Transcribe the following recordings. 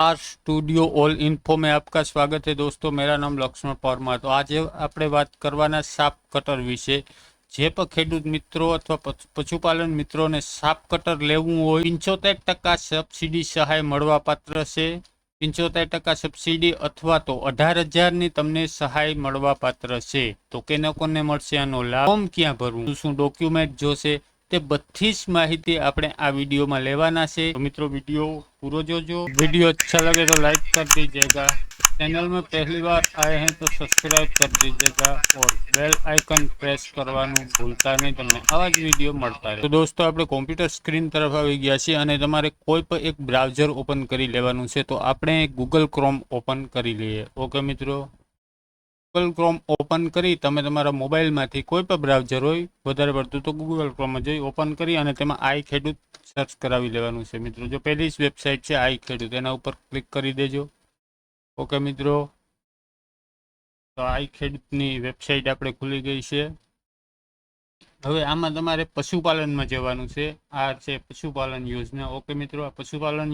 Are studio all info में आपका स्वागत है दोस्तों। मेरा नाम लक्ष्मण परमार। तो आज આપણે વાત કરવાના સાપ કટર વિશે। જે પણ ખેડૂત મિત્રો અથવા પશુપાલન મિત્રોને સાપ કટર લેવું હોય 75% સબસિડી સહાય મળવાપાત્ર છે। 75% સબસિડી અથવા તો 18,000ની તમને સહાય મળવાપાત્ર છે। તો કેને કોને મળશે આનો લાભ, ફોર્મ ક્યાં ભરવું, શું ડોક્યુમેન્ટ જોશે, તે બધી જ માહિતી આપણે આ वीडियो में लेवाना છે। तो मित्रों वीडियो पूरा जोजो। वीडियो अच्छा लगे तो लाइक कर दीजिएगा। चैनल में पहली बार आए हैं तो सब्सक्राइब कर दीजिएगा और बेल आइकन प्रेस करवानुं भूलता नहीं, तमने आवा ज वीडियो मळता रहे। तो दोस्तों આપણે કોમ્પ્યુટર સ્ક્રીન તરફ આવી ગયા છીએ અને તમારે કોઈ પણ એક બ્રાઉઝર ઓપન કરી લેવાનું છે। તો આપણે ગૂગલ ક્રોમ ઓપન કરી લઈએ। ઓકે મિત્રો, गूगल क्रोम ओपन करी तमे तमारा मोबाइल में कोई पण ब्राउजर होय, वधारे पड़तुं तो गूगल क्रोम में जई ओपन करी अने तेमां आई खेडूत सर्च करावी लेवानुं छे। मित्रों जो पहली वेबसाइट है आई खेडूत, एना उपर क्लिक करी देजो। ओके मित्रों, तो आई खेडूतनी वेबसाइट आपणे खुली गई है। हवे आमां तमारे पशुपालन में जवानुं छे। आ छे पशुपालन योजना। ओके मित्रों, आ पशुपालन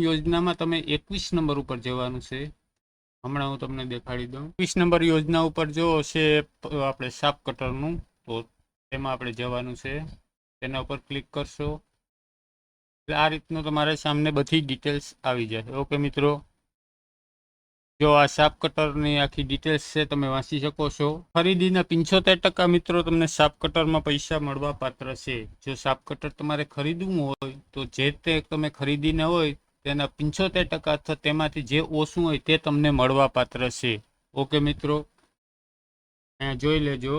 योजना में तमे 21 नंबर पर जवानुं छे। हमणां हूँ तमने देखाड़ी दूँ। 20 नंबर योजना पर जो है आपणे साप कटरनुं, तो तेमां आपणे जवानुं छे। तेना उपर क्लिक करशो એટલે આ રીતનું તમારા સામે બધી ડિટેલ્સ આવી જશે। ઓકે મિત્રો, જો આ સાપ કટરની આખી ડિટેલ્સ છે તમે વાંચી શકો છો। ખરીદીના 75% મિત્રો તમને સાપ કટરમાં પૈસા મળવા પાત્ર છે। જો સાપ કટર તમારે ખરીદવું હોય તો જે તે તમે ખરીદીને હોય તેના 75% અથવા તેમાંથી જે ઓછું હોય તે તમને મળવા પાત્ર છે। ઓકે મિત્રો, અહીંયા જોઈ લેજો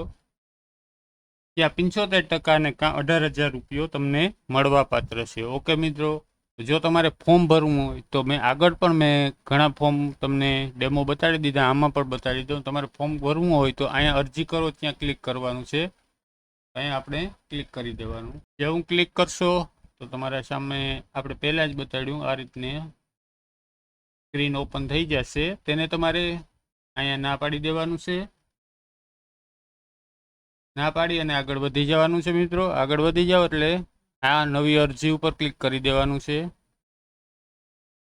ત્યાં 75% ને 18,000 રૂપિયો તમને મળવા પાત્ર છે। ઓકે મિત્રો, જો તમારે ફોર્મ ભરવું હોય તો મેં આગળ પણ ઘણા ફોર્મ તમને ડેમો બતાડી દીધા, આમાં પણ બતાડી દઉં। તમારે ફોર્મ ભરવું હોય તો અહીંયા અરજી કરો ત્યાં ક્લિક કરવાનું છે। અહીંયા આપણે ક્લિક કરી દેવાનું। જેવું ક્લિક કરશો તો તમારા સામે આપણે પહેલાં જ બતાડ્યું આ રીતની સ્ક્રીન ઓપન થઈ જશે। તેને તમારે અહીંયા ના પાડી દેવાનું છે। ના પાડી અને આગળ વધી જવાનું છે। મિત્રો આગળ વધી જાઓ એટલે આ નવી અરજી ઉપર ક્લિક કરી દેવાનું છે।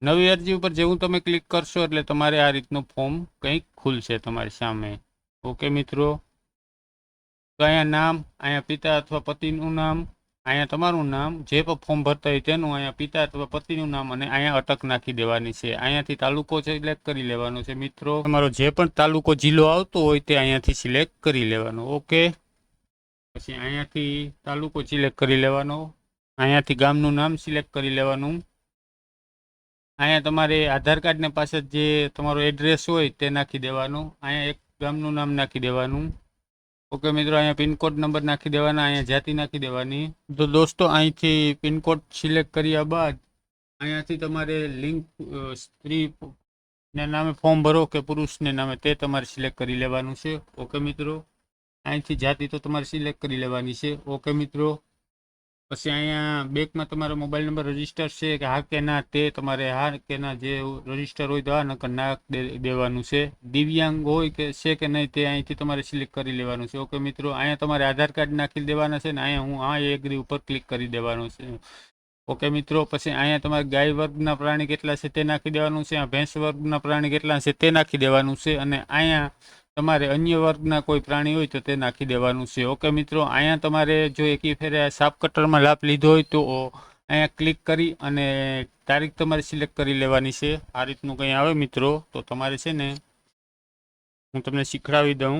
નવી અરજી ઉપર જેવું તમે ક્લિક કરશો એટલે તમારે આ રીતનું ફોર્મ કંઈક ખુલશે તમારી સામે। ઓકે મિત્રો, તો અહીંયા નામ, અહીંયા પિતા અથવા પતિનું નામ, અહીંયા તમારું નામ, જે પણ ફોર્મ ભરતા હોય તેનું, અહીંયા પિતા અથવા પતિનું નામ અને અહીંયા અટક નાખી દેવાની છે। અહીંયાથી તાલુકો સિલેક્ટ કરી લેવાનો છે। મિત્રો તમારો જે પણ તાલુકો જિલ્લો આવતો હોય તે અહીંયાથી સિલેક્ટ કરી લેવાનો। ઓકે, પછી અહીંયાથી તાલુકો સિલેક્ટ કરી લેવાનો। અહીંયાથી ગામનું નામ સિલેક્ટ કરી લેવાનું। અહીંયા તમારે આધાર કાર્ડને પાસે જે તમારો એડ્રેસ હોય તે નાખી દેવાનું। અહીંયા એક ગામનું નામ નાખી દેવાનું। ઓકે મિત્રો, અહીંયા પિનકોડ નંબર નાખી દેવાના, અહીંયા જાતિ નાખી દેવાની। તો દોસ્તો અહીંથી પિનકોડ સિલેક્ટ કર્યા બાદ અહીંયાથી તમારે લિંક સ્ત્રીને નામે ફોર્મ ભરો કે પુરુષને નામે તે તમારે સિલેક્ટ કરી લેવાનું છે। ઓકે મિત્રો, અહીંથી જાતિ તો તમારે સિલેક્ટ કરી લેવાની છે। ઓકે મિત્રો, પછી અહીંયા બેંકમાં તમારો મોબાઈલ નંબર રજીસ્ટર છે કે હા કે ના તે તમારે હા કે ના જે રજીસ્ટર હોય તો હા, નકર ના દેવાનું છે। દિવ્યાંગ હોય કે છે કે નહીં તે અહીંથી તમારે સિલેક્ટ કરી લેવાનું છે। ઓકે મિત્રો, અહીંયા તમારે આધાર કાર્ડ નાખી દેવાના છે ને અહીંયા હું આ એગ્રી ઉપર ક્લિક કરી દેવાનું છે। ઓકે મિત્રો, પછી અહીંયા તમારે ગાય વર્ગના પ્રાણી કેટલા છે તે નાખી દેવાનું છે। ભેંસ વર્ગના પ્રાણી કેટલા છે તે નાખી દેવાનું છે અને અહીંયા તમારે અન્ય વર્ગના કોઈ પ્રાણી હોય તો તે નાખી દેવાનું છે। ઓકે મિત્રો, અહીંયા તમારે જો એકી ફેરે સાપ કટરમાં લાભ લીધો હોય તો અહીંયા ક્લિક કરી અને તારીખ તમારે સિલેક્ટ કરી લેવાની છે। આ રીતનું કંઈ આવે મિત્રો તો તમારે છે ને હું તમને શીખડાવી દઉં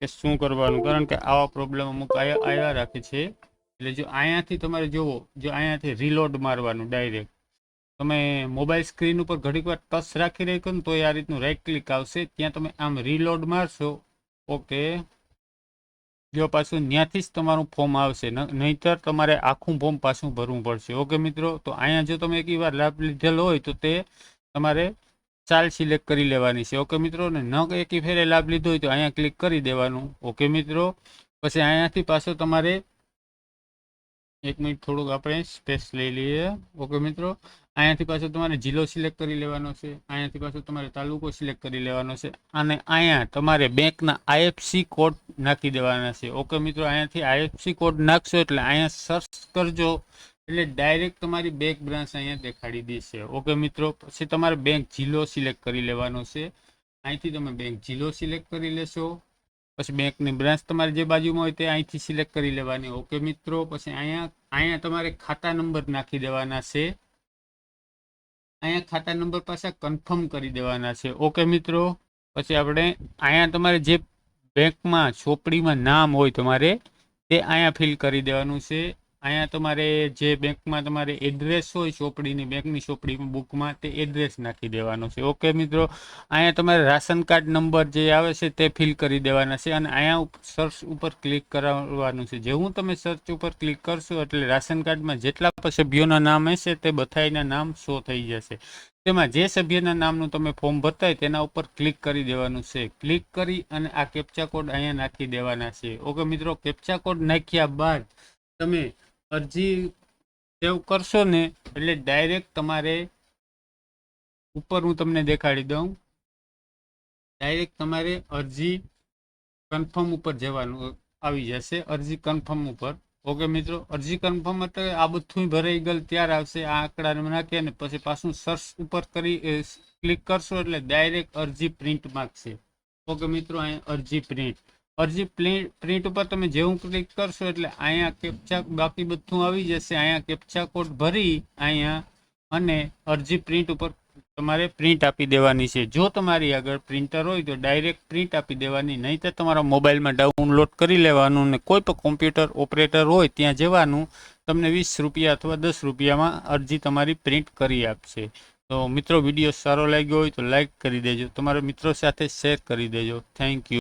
કે શું કરવાનું, કારણ કે આવા પ્રોબ્લેમ અમુક આવ્યા રાખે છે। એટલે જો અહીંયાથી તમારે જુઓ, જો અહીંયાથી રીલોડ મારવાનું ડાયરેક્ટ તમે મોબાઈલ સ્ક્રીન ઉપર ઘડીક વાર ટચ રાખી રાખો ને તો આ રીતનું રાઈટ ક્લિક આવશે, ત્યાં તમે આમ રીલોડ મારશો। ઓકે, જો પાછું ત્યાંથી જ તમારું ફોર્મ આવશે, નહીંતર તમારે આખું ફોર્મ પાછું ભરવું પડશે। ઓકે મિત્રો, તો અહીંયા જો તમે એક વાર લાભ લીધેલો હોય તો તે તમારે ચાલ સિલેક્ટ કરી લેવાની છે। ઓકે મિત્રો, ને ન એકી ફેરે લાભ લીધો હોય તો અહીંયા ક્લિક કરી દેવાનું। ઓકે મિત્રો, પછી અહીંયાથી પાછો તમારે એક મિનિટ થોડુંક આપણે સ્પેસ લઈ લઈએ। ઓકે મિત્રો, અહીંયાથી પાછું તમારે જિલ્લો સિલેક્ટ કરી લેવાનો છે। અહીંયાથી પાછું તમારે તાલુકો સિલેક્ટ કરી લેવાનો છે અને અહીંયા તમારે બેંકના આઈએફસી કોડ નાખી દેવાના છે। ઓકે મિત્રો, અહીંયાથી આઈએફસી કોડ નાખશો એટલે અહીંયા સર્ચ કરજો એટલે ડાયરેક્ટ તમારી બેંક બ્રાન્ચ અહીંયા દેખાડી દેશે. ઓકે મિત્રો, પછી તમારે બેંક જિલ્લો સિલેક્ટ કરી લેવાનો છે. અહીંથી તમે બેંક જિલ્લો સિલેક્ટ કરી લેશો. પછી બેંકની બ્રાન્ચ તમારી જે બાજુમાં હોય તે અહીંથી સિલેક્ટ કરી લેવાની. ઓકે મિત્રો, પછી અહીંયા તમારે ખાતા નંબર નાખી દેવાના છે. અહીંયા ખાતા નંબર પાછા કન્ફર્મ કરી દેવાના છે. ઓકે મિત્રો, પછી આપણે અહીંયા તમારે જે બેંકમાં ચોપડીમાં નામ હોય તમારે તે અહીંયા ફિલ કરી દેવાનું છે. અહીંયા તમારે જે બેંકમાં તમારે એડ્રેસ હોય ચોપડીની બેંકની ચોપડીમાં બુકમાં તે એડ્રેસ નાખી દેવાનો છે. ઓકે મિત્રો, અહીંયા તમારે રાશન કાર્ડ નંબર જે આવે છે તે ફિલ કરી દેવાના છે અને અહીંયા સર્ચ ઉપર ક્લિક કરવાનું છે. જેવું તમે સર્ચ ઉપર ક્લિક કરશો એટલે રાશન કાર્ડમાં જેટલા પણ સભ્યોના નામ હશે તે બધાના નામ શો થઈ જશે. તેમાં જે સભ્યના નામનું તમે ફોર્મ ભરતા તેના ઉપર ક્લિક કરી દેવાનું છે. ક્લિક કરી અને આ કેપ્ચા કોડ અહીંયા નાખી દેવાના છે. ઓકે મિત્રો, કેપ્ચા કોડ નાખ્યા બાદ તમે અરજી સેવ કરશો ને એટલે ડાયરેક્ટ તમારે ઉપર હું તમને દેખાડી દઉં, ડાયરેક્ટ તમારે અરજી કન્ફર્મ ઉપર જવાનું આવી જશે. અરજી કન્ફર્મ ઉપર. ઓકે મિત્રો, અરજી કન્ફર્મ એટલે આ બધું ભરાઈ ગયેલ ત્યાર આવશે. આ આંકડા નાખીએ ને પછી પાછું સર્ચ ઉપર કરી ક્લિક કરશો એટલે ડાયરેક્ટ અરજી પ્રિન્ટ માંગશે. ઓકે મિત્રો, અહીંયા અરજી પ્રિન્ટ ઉપર તમે જેવું ક્લિક કરશો એટલે અહીંયા કેપ્ચા બાકી બધું આવી જશે. અહીંયા કેપ્ચા કોડ ભરી અહીંયા અને અરજી પ્રિન્ટ ઉપર તમારે પ્રિન્ટ આપી દેવાની છે. જો તમારી આગળ પ્રિન્ટર હોય તો ડાયરેક્ટ પ્રિન્ટ આપી દેવાની, નહીં તો તમારા મોબાઈલમાં ડાઉનલોડ કરી લેવાનું ને કોઈ પણ કોમ્પ્યુટર ઓપરેટર હોય ત્યાં જવાનું. તમને 20 રૂપિયા અથવા 10 રૂપિયામાં અરજી તમારી પ્રિન્ટ કરી આપશે. તો મિત્રો, વિડીયો સારો લાગ્યો હોય તો લાઈક કરી દેજો, તમારા મિત્રો સાથે શેર કરી દેજો. Thank you.